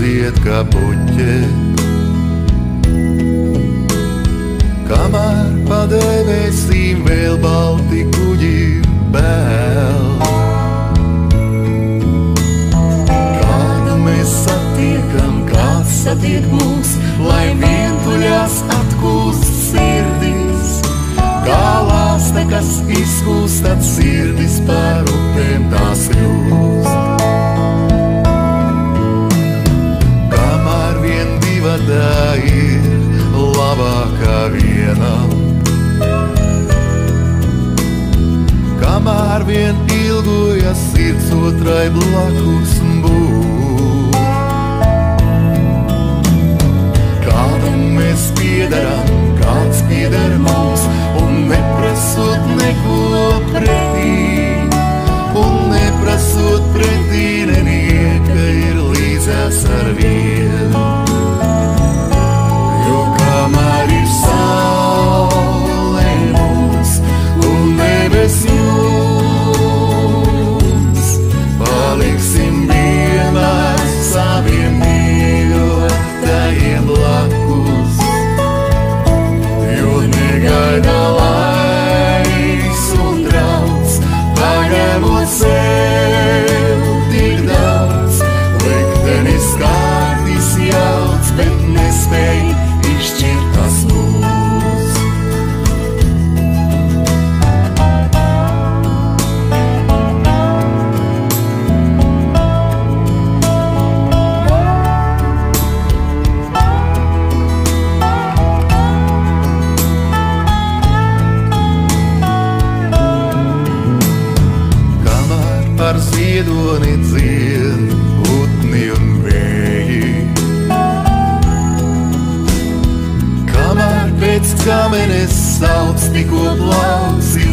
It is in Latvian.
dzied kā puķe. Kamēr padēvēsim vēl balti kuģi bēl. Kādu mēs satiekam, kāds satiek mūs, lai vientuļās atkūst sirdis. Kā lāsta, kas izkūst, tad sirdis par upēm tās kļūst. Kamēr vien divadā ir labākā vienam, kamēr vien ilgojas sirds otrai blakus būt. Kādam mēs piederam, kāds pieder mums, un neprasot neko pretī, un neprasot pretī nenieka ir līdzās ar vienu. Jo kamēr ir saule mums un debes jums, paliksim vienmēr saviem mīļotajiem blakus. Jo negaida laiks un trauc, paņemot sev tik daudz. Liktenis kārtis jauc, bet nespēj izšķirt tas mūs. Kamēr par ziedoni dzied putni un vēji, kamēr pēc kamenes sauc tikko plausi